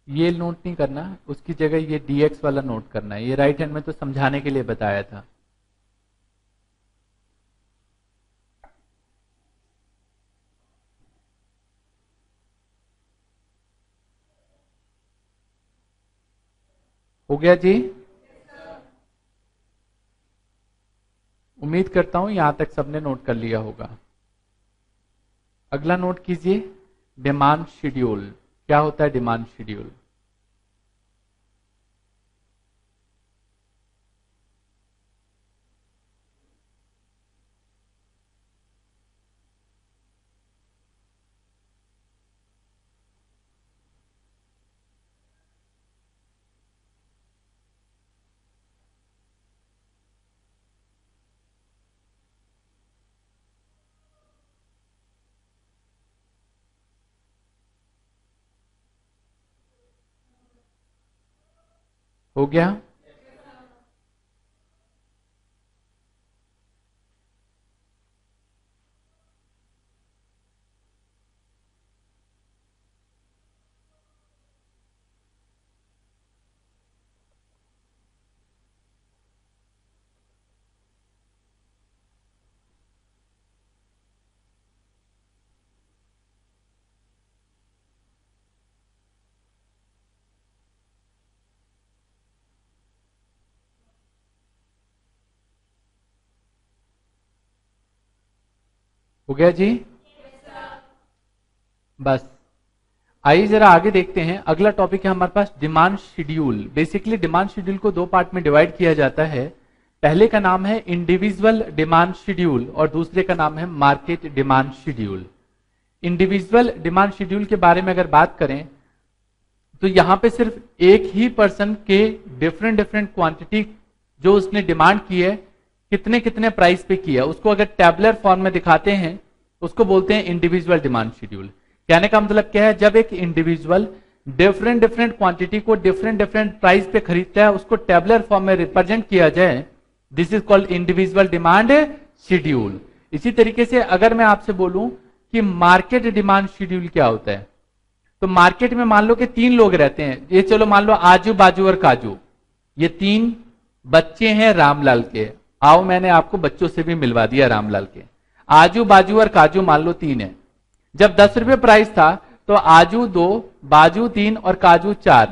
ये नोट नहीं करना, उसकी जगह ये dx वाला नोट करना है। ये राइट हैंड में तो समझाने के लिए बताया था। हो गया जी? उम्मीद करता हूं यहां तक सबने नोट कर लिया होगा। अगला नोट कीजिए, डिमांड शेड्यूल। क्या होता है डिमांड शेड्यूल? हो गया? हो गया जी? बस आइए जरा आगे देखते हैं। अगला टॉपिक है हमारे पास demand schedule. Basically demand schedule को दो पार्ट में डिवाइड किया जाता है। पहले का नाम है इंडिविजुअल डिमांड शेड्यूल और दूसरे का नाम है market demand schedule. Individual demand schedule के बारे में अगर बात करें तो यहां पे सिर्फ एक ही पर्सन के डिफरेंट डिफरेंट क्वांटिटी जो उसने डिमांड की है, कितने कितने प्राइस पे किया, उसको अगर टैबुलर फॉर्म में दिखाते हैं उसको बोलते हैं इंडिविजुअल डिमांड शेड्यूल। कहने का मतलब क्या है, जब एक इंडिविजुअल डिफरेंट डिफरेंट क्वांटिटी को डिफरेंट डिफरेंट प्राइस पे खरीदता है उसको टैबुलर फॉर्म में रिप्रेजेंट किया जाए, this is called individual demand schedule. इसी तरीके से अगर मैं आपसे बोलूं कि मार्केट डिमांड शेड्यूल क्या होता है, तो मार्केट में मान लो कि तीन लोग रहते हैं। ये चलो मान लो आजू बाजू और काजू, ये तीन बच्चे हैं रामलाल के। आओ मैंने आपको बच्चों से भी मिलवा दिया रामलाल के। आजू बाजू और काजू मान लो तीन है। जब 10 रुपए प्राइस था तो आजू 2, बाजू 3 और काजू 4,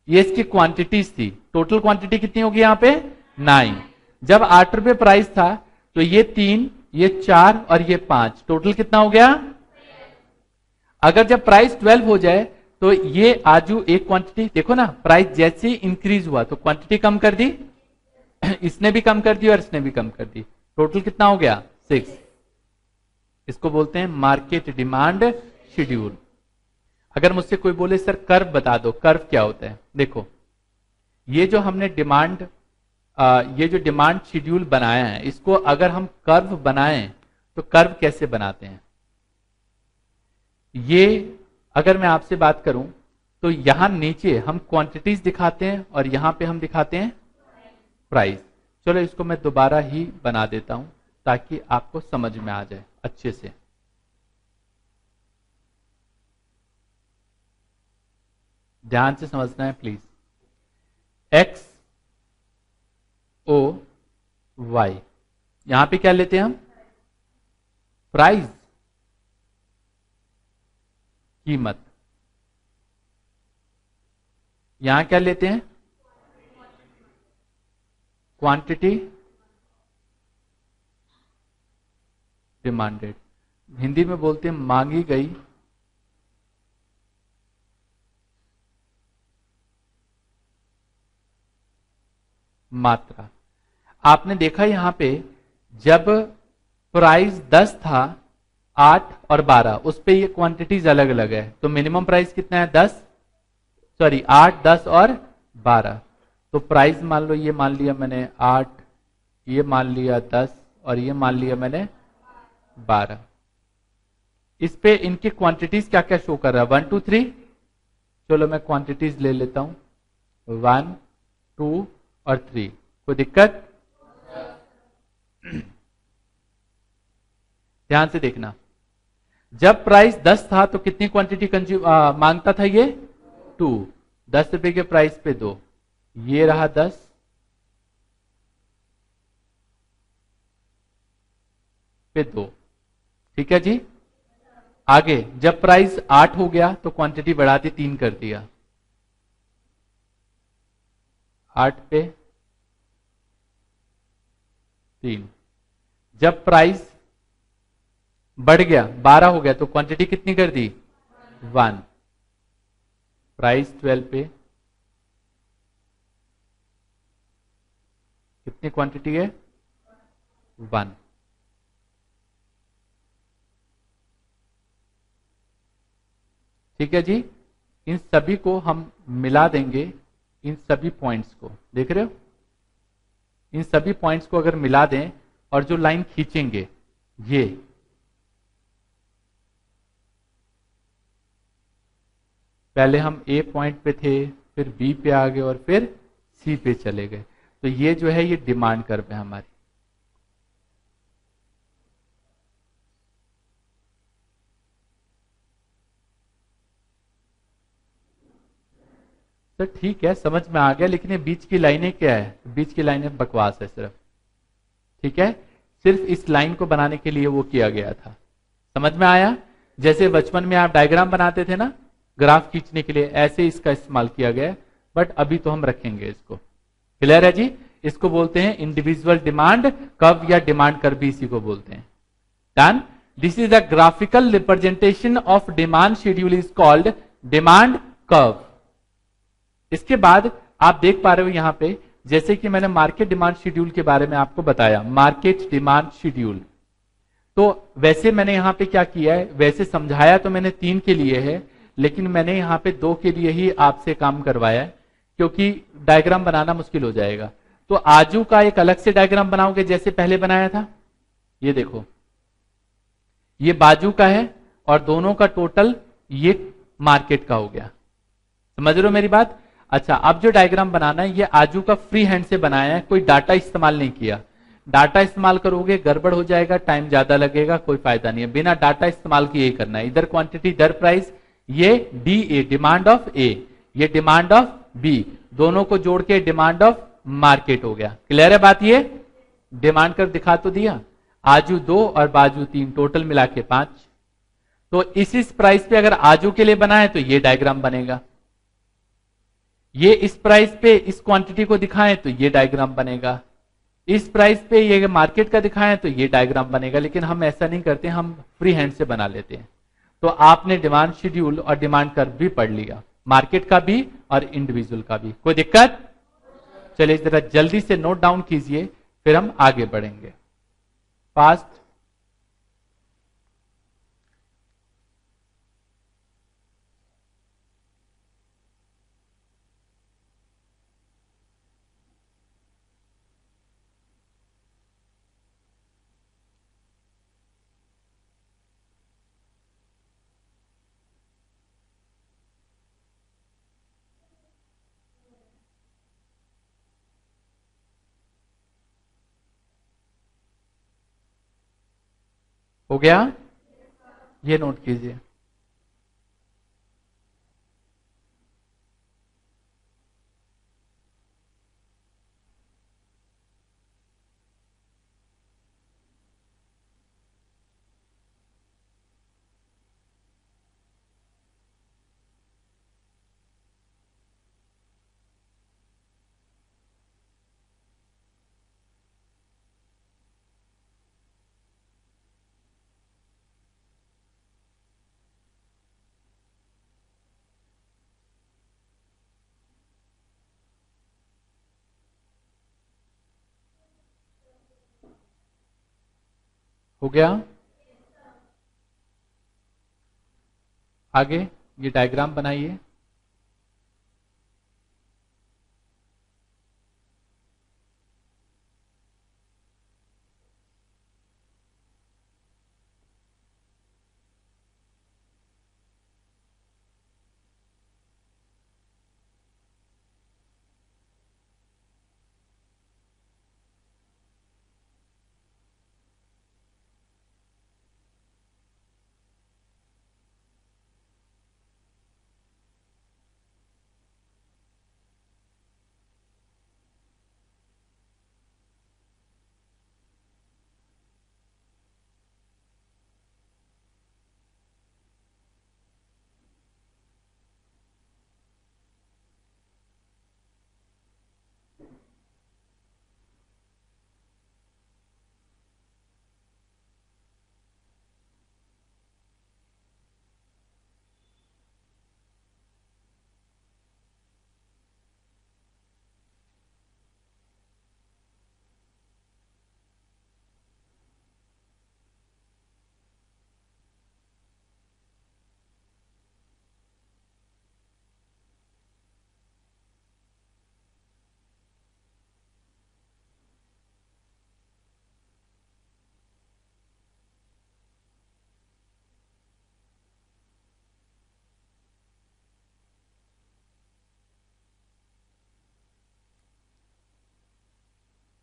ये इसकी क्वांटिटीज थी। टोटल क्वांटिटी कितनी होगी यहाँ पे 9। जब 8 रुपए प्राइस था तो ये 3, ये 4 और ये 5, टोटल कितना हो गया। अगर जब प्राइस 12 हो जाए तो ये आजू एक क्वांटिटी, देखो ना प्राइस जैसे ही इंक्रीज हुआ तो क्वांटिटी कम कर दी, इसने भी कम कर दी और इसने भी कम कर दी, टोटल कितना हो गया 6। इसको बोलते हैं मार्केट डिमांड शेड्यूल। अगर मुझसे कोई बोले सर कर्व बता दो, कर्व क्या होता है, देखो ये जो हमने डिमांड ये जो डिमांड शेड्यूल बनाया है इसको अगर हम कर्व बनाएं तो कर्व कैसे बनाते हैं। ये अगर मैं आपसे बात करूं तो यहां नीचे हम क्वांटिटीज दिखाते हैं और यहां पे हम दिखाते हैं प्राइस। चलो इसको मैं दोबारा ही बना देता हूं ताकि आपको समझ में आ जाए अच्छे से। ध्यान से समझना है प्लीज। X O Y. यहां पे क्या लेते हैं हम? प्राइस, कीमत। यहां क्या लेते हैं? Quantity, demanded. हिंदी में बोलते हैं मांगी गई मात्रा। आपने देखा यहां पे जब प्राइस 10 था, 8 और 12, उस पे ये क्वांटिटीज अलग अलग है, तो मिनिमम प्राइस कितना है? 10, सॉरी 8, 10 और 12। तो प्राइस मान लो, ये मान लिया मैंने 8, ये मान लिया 10 और ये मान लिया मैंने 12। इस पे इनकी क्वांटिटीज क्या क्या शो कर रहा है? 1 2 3। चलो मैं क्वांटिटीज ले लेता हूं, 1 2 और 3। कोई दिक्कत? ध्यान से देखना, जब प्राइस 10 था तो कितनी क्वांटिटी मांगता था ये? 2। 10 रुपए के प्राइस पे 2, ये रहा 10, पे 2। ठीक है जी। आगे जब प्राइस 8 हो गया तो क्वांटिटी बढ़ा दी, 3 कर दिया, 8 पे 3। जब प्राइस बढ़ गया, 12 हो गया, तो क्वांटिटी कितनी कर दी? 1। प्राइस 12 पे कितनी क्वांटिटी है? 1। ठीक है जी। इन सभी को हम मिला देंगे, इन सभी पॉइंट्स को देख रहे हो? इन सभी पॉइंट्स को अगर मिला दें और जो लाइन खींचेंगे, ये पहले हम ए पॉइंट पे थे, फिर बी पे आ गए और फिर सी पे चले गए, तो ये जो है ये डिमांड कर्व है हमारी। तो ठीक है, समझ में आ गया, लेकिन ये बीच की लाइनें क्या है? बीच की लाइनें बकवास है सिर्फ। ठीक है, सिर्फ इस लाइन को बनाने के लिए वो किया गया था। समझ में आया? जैसे बचपन में आप डायग्राम बनाते थे ना, ग्राफ खींचने के लिए, ऐसे इसका इस्तेमाल किया गया है, बट अभी तो हम रखेंगे इसको। क्लियर है जी? इसको बोलते हैं इंडिविजुअल डिमांड कर्व या डिमांड कर्व भी इसी को बोलते हैं। Done. This is the graphical representation of demand schedule is called demand curve. इसके बाद आप देख पा रहे हो यहां पे, जैसे कि मैंने मार्केट डिमांड शेड्यूल के बारे में आपको बताया, मार्केट डिमांड शेड्यूल। तो वैसे मैंने यहां पे क्या किया है, वैसे समझाया तो मैंने 3 के लिए है, लेकिन मैंने यहां पे 2 के लिए ही आपसे काम करवाया है, क्योंकि डायग्राम बनाना मुश्किल हो जाएगा। तो आजू का एक अलग से डायग्राम बनाओगे जैसे पहले बनाया था। ये देखो, ये बाजू का है और दोनों का टोटल ये मार्केट का हो गया। समझ रहे हो मेरी बात? अच्छा, अब जो डायग्राम बनाना है ये आजू का फ्री हैंड से बनाया है, कोई डाटा इस्तेमाल नहीं किया। डाटा इस्तेमाल करोगे गड़बड़ हो जाएगा, टाइम ज्यादा लगेगा, कोई फायदा नहीं है। बिना डाटा इस्तेमाल किए ही करना है। इधर क्वांटिटी, इधर प्राइस, ये डी ए डिमांड ऑफ ए, ये डिमांड ऑफ बी, दोनों को जोड़ के डिमांड ऑफ मार्केट हो गया। क्लियर है बात? ये डिमांड कर दिखा तो दिया, आजू 2 और बाजू 3, टोटल मिला के 5। तो इस प्राइस पे अगर आजू के लिए बनाए तो ये डायग्राम बनेगा, ये इस प्राइस पे इस क्वांटिटी को दिखाएं तो ये डायग्राम बनेगा, इस प्राइस पे ये मार्केट का दिखाएं तो ये डायग्राम बनेगा। लेकिन हम ऐसा नहीं करते, हम फ्री हैंड से बना लेते हैं। तो आपने डिमांड शेड्यूल और डिमांड कर्व भी पढ़ लिया, मार्केट का भी और इंडिविजुअल का भी। कोई दिक्कत? चलिए जरा जल्दी से नोट डाउन कीजिए, फिर हम आगे बढ़ेंगे फास्ट। हो गया? ये नोट कीजिए। हो गया। आगे ये डायग्राम बनाइए।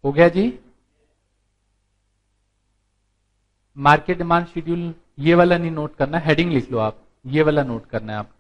हो गया जी। मार्केट डिमांड शेड्यूल ये वाला नहीं नोट करना, हेडिंग लिख लो आप, ये वाला नोट करना है आपको।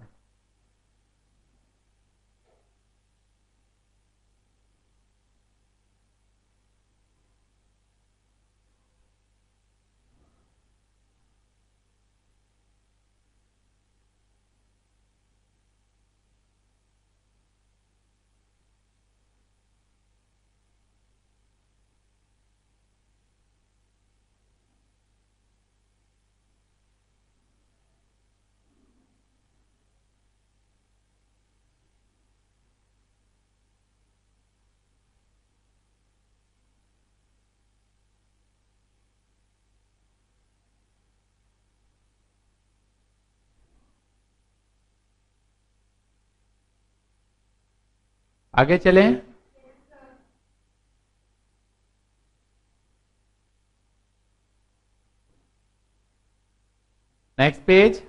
आगे चलें। नेक्स्ट पेज,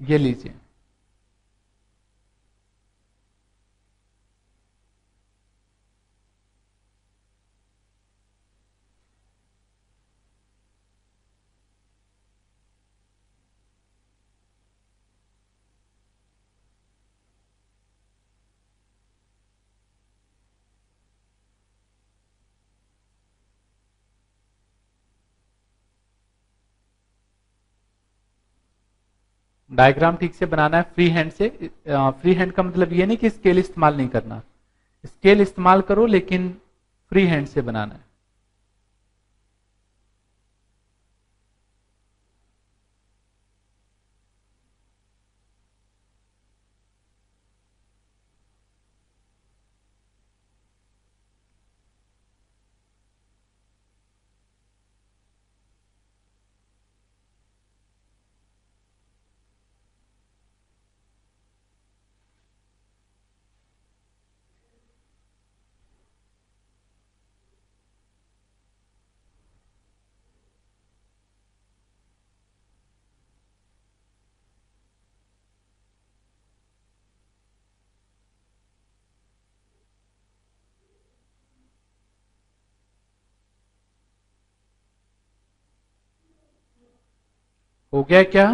ये लीजिए। डायग्राम ठीक से बनाना है फ्री हैंड से। फ्री हैंड का मतलब ये नहीं कि स्केल इस्तेमाल नहीं करना, स्केल इस्तेमाल करो लेकिन फ्री हैंड से बनाना है। हो गया क्या?